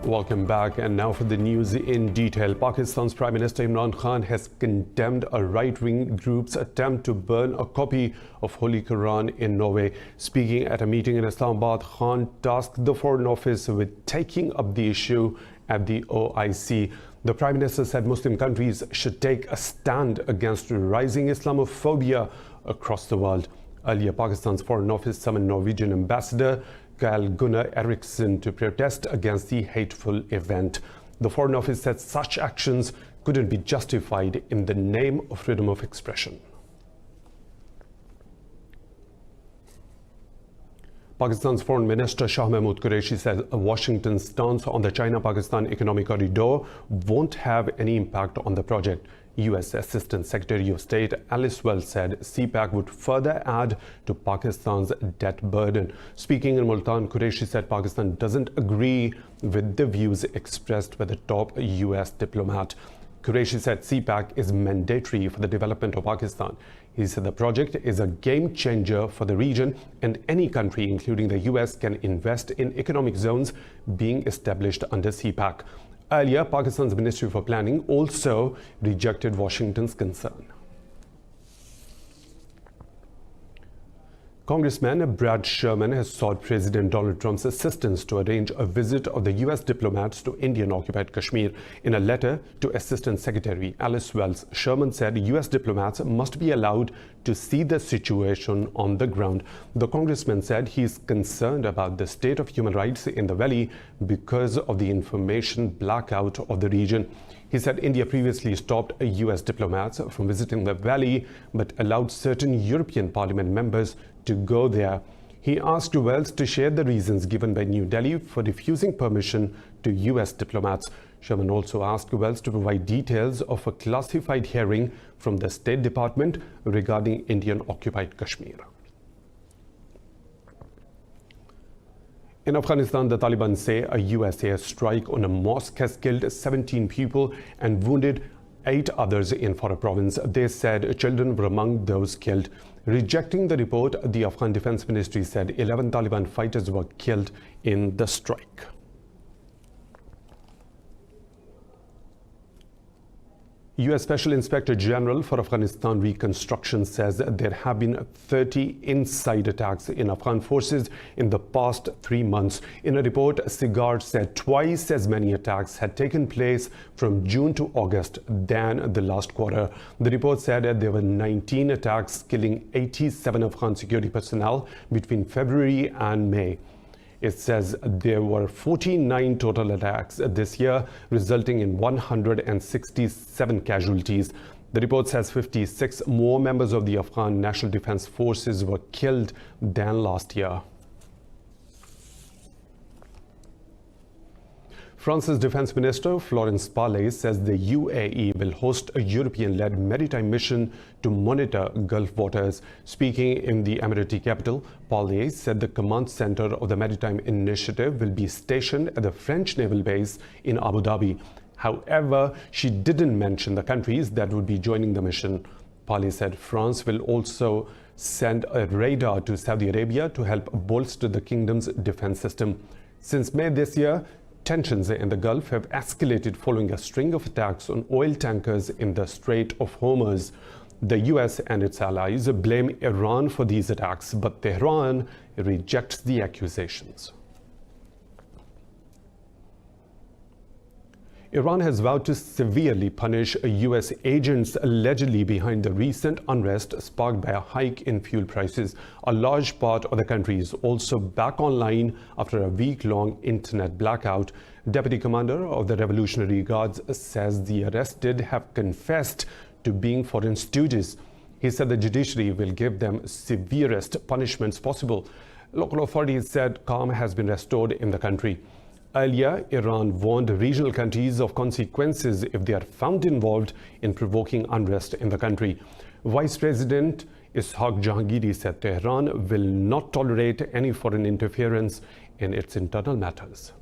Welcome back, and now for the news in detail. Pakistan's Prime Minister Imran Khan has condemned a right-wing group's attempt to burn a copy of Holy Quran in Norway. Speaking at a meeting in Islamabad, Khan tasked the Foreign Office with taking up the issue at the OIC. The Prime Minister said Muslim countries should take a stand against rising Islamophobia across the world. Earlier, Pakistan's Foreign Office summoned Norwegian Ambassador Carl Gunnar Eriksson to protest against the hateful event. The Foreign Office said such actions couldn't be justified in the name of freedom of expression. Pakistan's Foreign Minister Shah Mahmood Qureshi said Washington's stance on the China-Pakistan economic corridor won't have any impact on the project. U.S. Assistant Secretary of State Alice Wells said CPEC would further add to Pakistan's debt burden. Speaking in Bulletin, Qureshi said Pakistan doesn't agree with the views expressed by the top U.S. diplomat. Qureshi said CPEC is mandatory for the development of Pakistan. He said the project is a game changer for the region, and any country, including the U.S., can invest in economic zones being established under CPEC. Earlier, Pakistan's Ministry for Planning also rejected Washington's concern. Congressman Brad Sherman has sought President Donald Trump's assistance to arrange a visit of the U.S. diplomats to Indian-occupied Kashmir. In a letter to Assistant Secretary Alice Wells, Sherman said U.S. diplomats must be allowed to see the situation on the ground. The congressman said he is concerned about the state of human rights in the valley because of the information blackout of the region. He said India previously stopped U.S. diplomats from visiting the valley but allowed certain European Parliament members to go there. He asked Wells to share the reasons given by New Delhi for refusing permission to U.S. diplomats. Sherman also asked Wells to provide details of a classified hearing from the State Department regarding Indian-occupied Kashmir. In Afghanistan, the Taliban say a U.S. airstrike on a mosque has killed 17 people and wounded 8 others in Farah province. They said children were among those killed. Rejecting the report, the Afghan Defense Ministry said 11 Taliban fighters were killed in the strike. U.S. Special Inspector General for Afghanistan Reconstruction says there have been 30 inside attacks in Afghan forces in the past 3 months. In a report, SIGAR said twice as many attacks had taken place from June to August than the last quarter. The report said there were 19 attacks, killing 87 Afghan security personnel between February and May. It says there were 49 total attacks this year, resulting in 167 casualties. The report says 56 more members of the Afghan National Defense Forces were killed than last year. France's Defense Minister Florence Parly says the UAE will host a European-led maritime mission to monitor Gulf waters. Speaking in the Emirati capital, Parly said the command center of the Maritime Initiative will be stationed at the French naval base in Abu Dhabi. However, she didn't mention the countries that would be joining the mission. Parly said France will also send a radar to Saudi Arabia to help bolster the kingdom's defense system. Since May this year, tensions in the Gulf have escalated following a string of attacks on oil tankers in the Strait of Hormuz. The US and its allies blame Iran for these attacks, but Tehran rejects the accusations. Iran has vowed to severely punish US agents allegedly behind the recent unrest sparked by a hike in fuel prices. A large part of the country is also back online after a week-long internet blackout. Deputy Commander of the Revolutionary Guards says the arrested have confessed to being foreign stooges. He said the judiciary will give them severest punishments possible. Local authorities said calm has been restored in the country. Earlier, Iran warned regional countries of consequences if they are found involved in provoking unrest in the country. Vice President Ishaq Jahangiri said Tehran will not tolerate any foreign interference in its internal matters.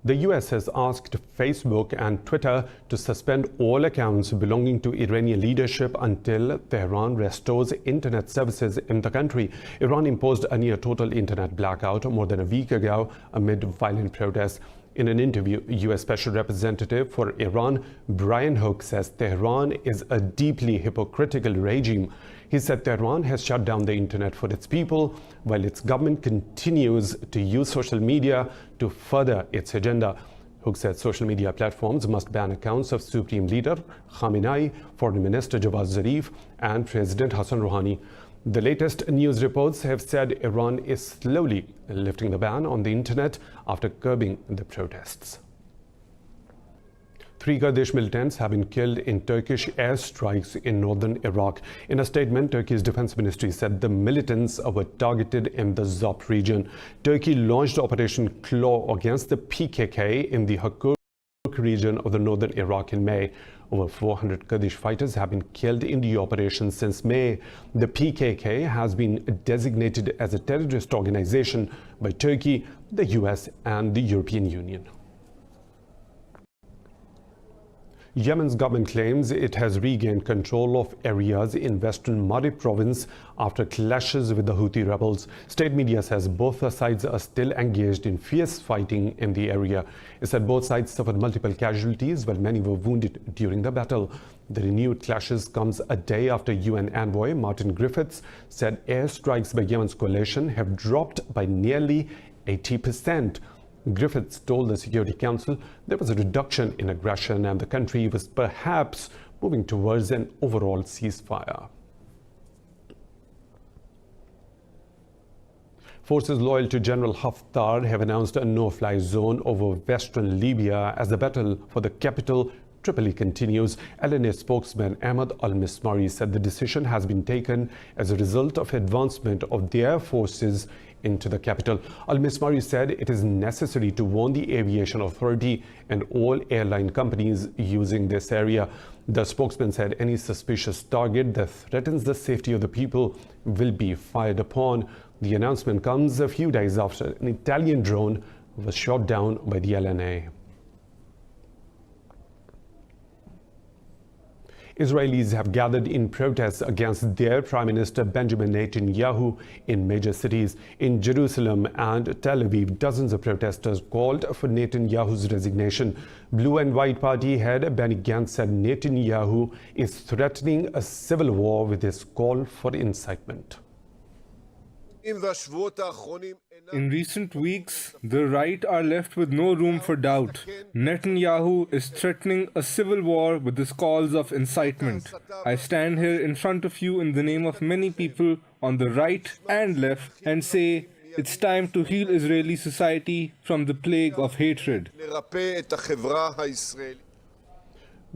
The US has asked Facebook and Twitter to suspend all accounts belonging to Iranian leadership until Tehran restores internet services in the country. Iran imposed a near total internet blackout more than a week ago amid violent protests. In an interview, US Special Representative for Iran, Brian Hook, says Tehran is a deeply hypocritical regime. He said Tehran has shut down the internet for its people, while its government continues to use social media to further its agenda. Hook said social media platforms must ban accounts of Supreme Leader Khamenei, Foreign Minister Javad Zarif, and President Hassan Rouhani. The latest news reports have said Iran is slowly lifting the ban on the internet after curbing the protests. 3 Kurdish militants have been killed in Turkish airstrikes in northern Iraq. In a statement, Turkey's defense ministry said the militants were targeted in the Zop region. Turkey launched Operation Claw against the PKK in the Hakur region of the northern Iraq in May. Over 400 Kurdish fighters have been killed in the operation since May. The PKK has been designated as a terrorist organization by Turkey, the US, and the European Union. Yemen's government claims it has regained control of areas in western Marib province after clashes with the Houthi rebels. State media says both sides are still engaged in fierce fighting in the area. It said both sides suffered multiple casualties while many were wounded during the battle. The renewed clashes comes a day after UN envoy Martin Griffiths said airstrikes by Yemen's coalition have dropped by nearly 80%. Griffiths told the Security Council there was a reduction in aggression and the country was perhaps moving towards an overall ceasefire. Forces loyal to General Haftar have announced a no-fly zone over western Libya as the battle for the capital Tripoli continues. LNA spokesman Ahmad al-Mismari said the decision has been taken as a result of advancement of their forces into the capital. Al-Mismari said it is necessary to warn the aviation authority and all airline companies using this area. The spokesman said any suspicious target that threatens the safety of the people will be fired upon. The announcement comes a few days after an Italian drone was shot down by the LNA. Israelis have gathered in protests against their Prime Minister Benjamin Netanyahu in major cities. In Jerusalem and Tel Aviv, dozens of protesters called for Netanyahu's resignation. Blue and White Party head Benny Gantz said Netanyahu is threatening a civil war with his call for incitement. In recent weeks, the right are left with no room for doubt. Netanyahu is threatening a civil war with his calls of incitement. I stand here in front of you in the name of many people on the right and left and say it's time to heal Israeli society from the plague of hatred.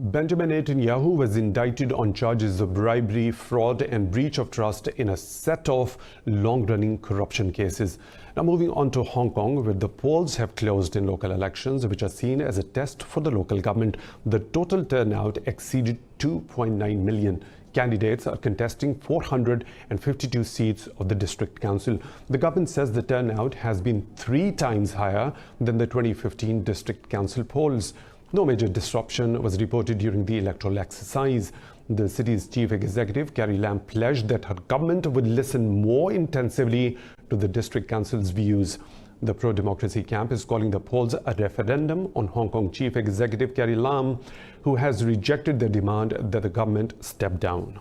Benjamin Netanyahu was indicted on charges of bribery, fraud and breach of trust in a set of long-running corruption cases. Now moving on to Hong Kong, where the polls have closed in local elections, which are seen as a test for the local government. The total turnout exceeded 2.9 million. Candidates are contesting 452 seats of the district council. The government says the turnout has been 3 times higher than the 2015 district council polls. No major disruption was reported during the electoral exercise. The city's chief executive, Carrie Lam, pledged that her government would listen more intensively to the district council's views. The pro-democracy camp is calling the polls a referendum on Hong Kong chief executive Carrie Lam, who has rejected the demand that the government step down.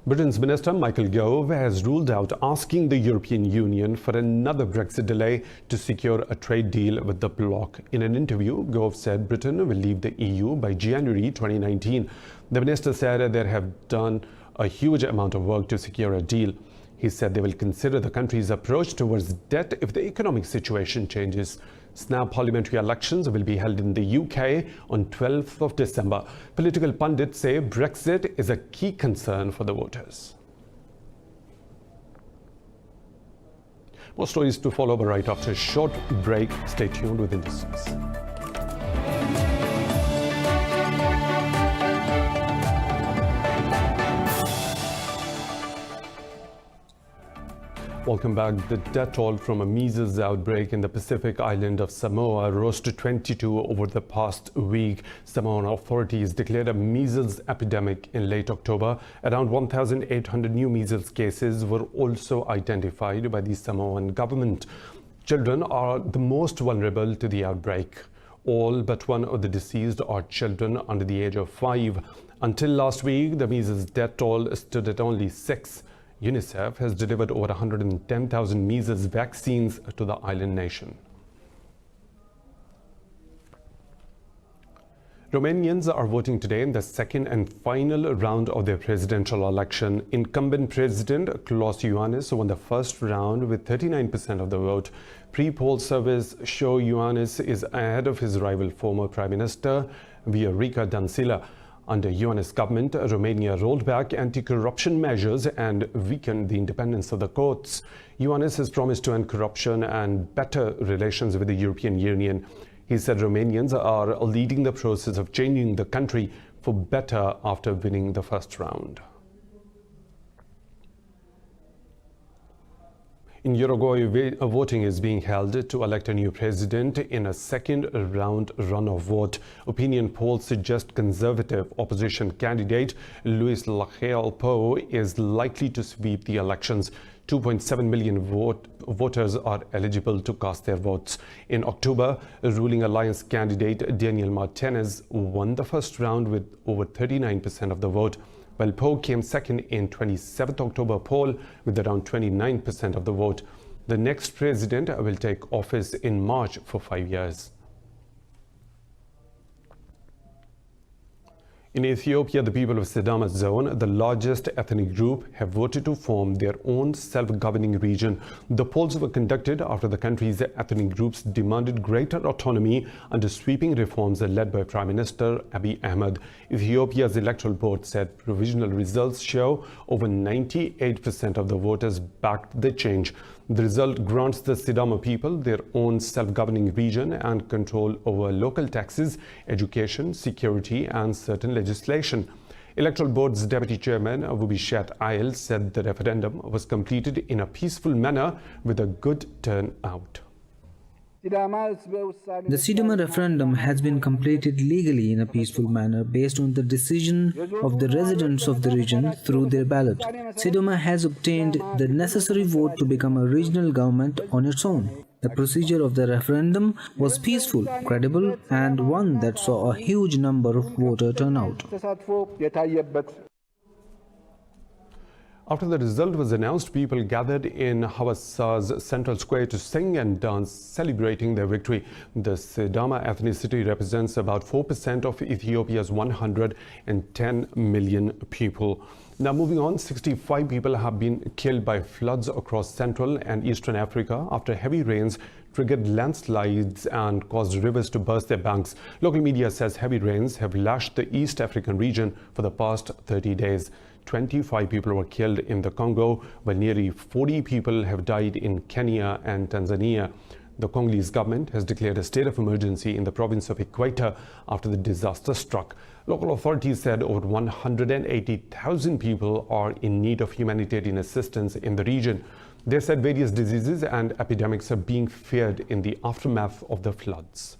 Britain's Minister Michael Gove has ruled out asking the European Union for another Brexit delay to secure a trade deal with the bloc. In an interview, Gove said Britain will leave the EU by January 2019. The minister said they have done a huge amount of work to secure a deal. He said they will consider the country's approach towards debt if the economic situation changes. Snap parliamentary elections will be held in the UK on 12th of December. Political pundits say Brexit is a key concern for the voters. More stories to follow, but right after a short break. Stay tuned with Indus. Welcome back. The death toll from a measles outbreak in the Pacific island of Samoa rose to 22 over the past week. Samoan authorities declared a measles epidemic in late October. Around 1,800 new measles cases were also identified by the Samoan government. Children are the most vulnerable to the outbreak. All but one of the deceased are children under the age of 5. Until last week, the measles death toll stood at only 6. UNICEF has delivered over 110,000 measles vaccines to the island nation. Romanians are voting today in the second and final round of their presidential election. Incumbent President Klaus Iohannis won the first round with 39% of the vote. Pre-poll surveys show Iohannis is ahead of his rival former Prime Minister Viorica Dăncilă. Under Iohannis' government, Romania rolled back anti-corruption measures and weakened the independence of the courts. Iohannis has promised to end corruption and better relations with the European Union. He said Romanians are leading the process of changing the country for better after winning the first round. In Uruguay, voting is being held to elect a new president in a second round runoff vote. Opinion polls suggest conservative opposition candidate Luis Lacalle Pou is likely to sweep the elections. 2.7 million voters are eligible to cast their votes. In October, ruling alliance candidate Daniel Martinez won the first round with over 39% of the vote, while Pou came second in 27th October poll with around 29% of the vote. The next president will take office in March for 5 years. In Ethiopia, the people of Sidama Zone, the largest ethnic group, have voted to form their own self-governing region. The polls were conducted after the country's ethnic groups demanded greater autonomy under sweeping reforms led by Prime Minister Abiy Ahmed. Ethiopia's electoral board said provisional results show over 98% of the voters backed the change. The result grants the Sidama people their own self-governing region and control over local taxes, education, security, and certain legislation. Electoral Board's Deputy Chairman, Wubishat Ayel, said the referendum was completed in a peaceful manner with a good turnout. The Sidama referendum has been completed legally in a peaceful manner based on the decision of the residents of the region through their ballot. Sidama has obtained the necessary vote to become a regional government on its own. The procedure of the referendum was peaceful, credible, and one that saw a huge number of voter turnout. After the result was announced, people gathered in Hawassa's central square to sing and dance, celebrating their victory. The Sidama ethnicity represents about 4% of Ethiopia's 110 million people. Now moving on, 65 people have been killed by floods across Central and Eastern Africa after heavy rains triggered landslides and caused rivers to burst their banks. Local media says heavy rains have lashed the East African region for the past 30 days. 25 people were killed in the Congo, while nearly 40 people have died in Kenya and Tanzania. The Congolese government has declared a state of emergency in the province of Equator after the disaster struck. Local authorities said over 180,000 people are in need of humanitarian assistance in the region. They said various diseases and epidemics are being feared in the aftermath of the floods.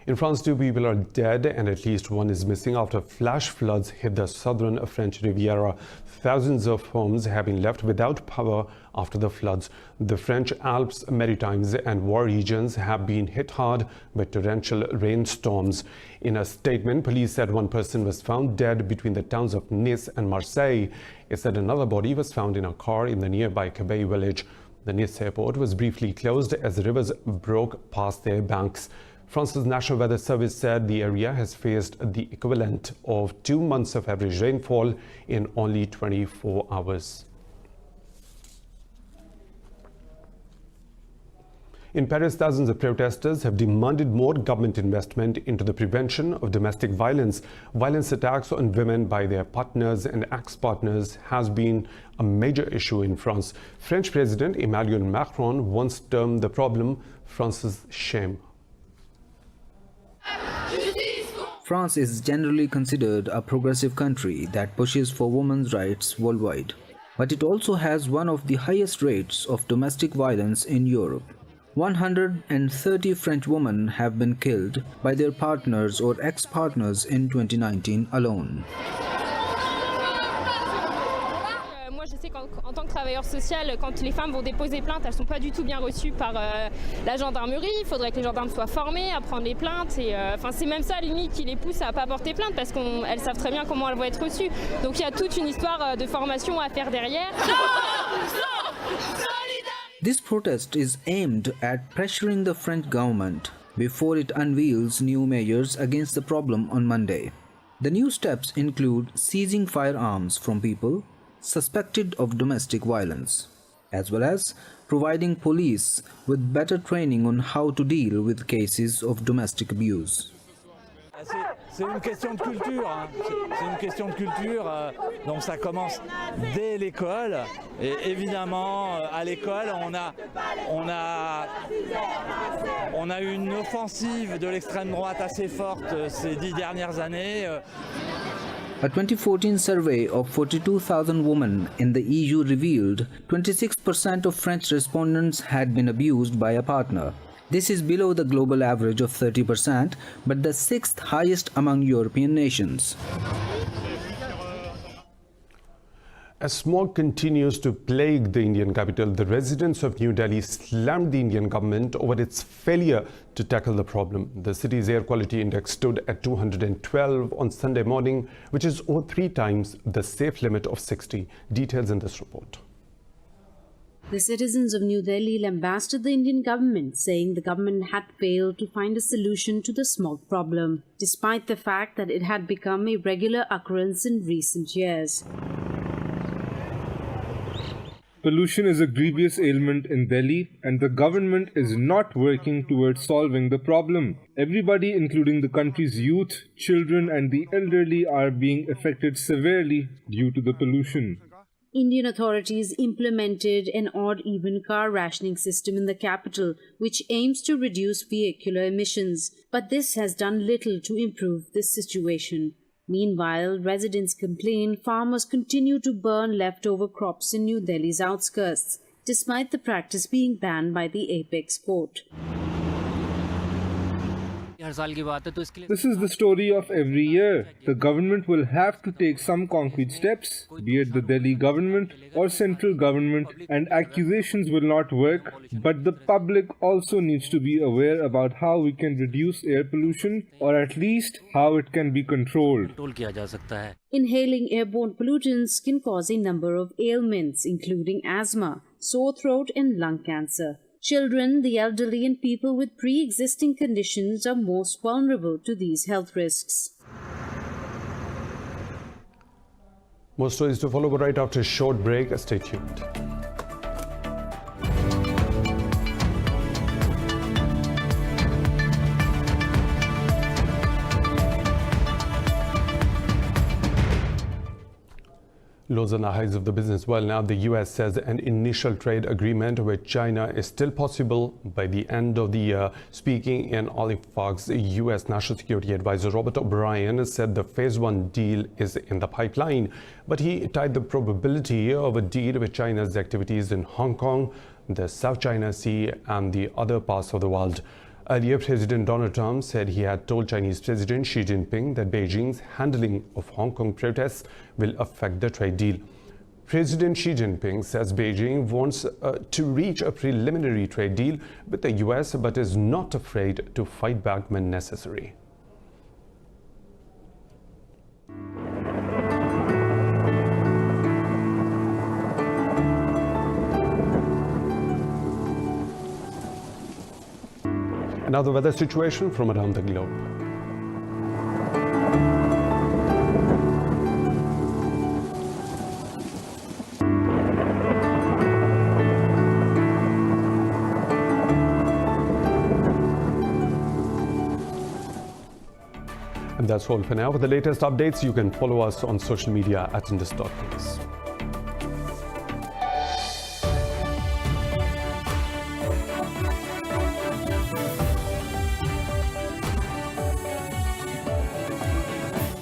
In France, 2 people are dead and at least 1 is missing after flash floods hit the southern French Riviera. Thousands of homes have been left without power after the floods. The French Alps, Maritimes and Var regions have been hit hard by torrential rainstorms. In a statement, police said 1 person was found dead between the towns of Nice and Marseille. It said another body was found in a car in the nearby Cabay village. The Nice airport was briefly closed as rivers broke past their banks. France's National Weather Service said the area has faced the equivalent of 2 months of average rainfall in only 24 hours. In Paris, thousands of protesters have demanded more government investment into the prevention of domestic violence. Violence attacks on women by their partners and ex-partners has been a major issue in France. French President Emmanuel Macron once termed the problem France's shame. France is generally considered a progressive country that pushes for women's rights worldwide, but it also has one of the highest rates of domestic violence in Europe. 130 French women have been killed by their partners or ex-partners in 2019 alone. Moi, je sais qu'en tant que travailleur social, quand les femmes vont déposer plainte, elles ne sont pas du tout bien reçues par la gendarmerie. Il faudrait que les gendarmes soient formés à prendre les plaintes. C'est même ça, limite, qui les pousse à ne pas porter plainte parce qu'elles savent très bien comment elles vont être reçues. Donc il y a toute une histoire de formation à faire derrière. This protest is aimed at pressuring the French government before it unveils new measures against the problem on Monday. The new steps include seizing firearms from people suspected of domestic violence, as well as providing police with better training on how to deal with cases of domestic abuse. C'est une question de culture, hein. C'est une question de culture, donc ça commence dès l'école. Et évidemment, à l'école, on a eu une offensive de l'extrême droite assez forte ces 10 dernières années. A 2014 survey of 42,000 women in the EU revealed 26% of French respondents had been abused by a partner. This is below the global average of 30%, but the sixth highest among European nations. As smog continues to plague the Indian capital, the residents of New Delhi slammed the Indian government over its failure to tackle the problem. The city's air quality index stood at 212 on Sunday morning, which is over 3 times the safe limit of 60. Details in this report. The citizens of New Delhi lambasted the Indian government, saying the government had failed to find a solution to the smog problem, despite the fact that it had become a regular occurrence in recent years. Pollution is a grievous ailment in Delhi, and the government is not working towards solving the problem. Everybody, including the country's youth, children, and the elderly, are being affected severely due to the pollution. Indian authorities implemented an odd-even car rationing system in the capital, which aims to reduce vehicular emissions. But this has done little to improve this situation. Meanwhile, residents complain farmers continue to burn leftover crops in New Delhi's outskirts, despite the practice being banned by the apex court. This is the story of every year. The government will have to take some concrete steps, be it the Delhi government or central government, and accusations will not work, but the public also needs to be aware about how we can reduce air pollution, or at least how it can be controlled. Inhaling airborne pollutants can cause a number of ailments, including asthma, sore throat, and lung cancer. Children, the elderly, and people with pre-existing conditions are most vulnerable to these health risks. More stories to follow right after a short break. Stay tuned. Lows on the highs of the business world now. The US says an initial trade agreement with China is still possible by the end of the year. Speaking in Olive Park's US National Security Advisor Robert O'Brien said the Phase 1 deal is in the pipeline, but he tied the probability of a deal with China's activities in Hong Kong, the South China Sea, and the other parts of the world. Earlier, President Donald Trump said he had told Chinese President Xi Jinping that Beijing's handling of Hong Kong protests will affect the trade deal. President Xi Jinping says Beijing wants to reach a preliminary trade deal with the US, but is not afraid to fight back when necessary. Now the weather situation from around the globe. And that's all for now. For the latest updates, you can follow us on social media at Indus.news.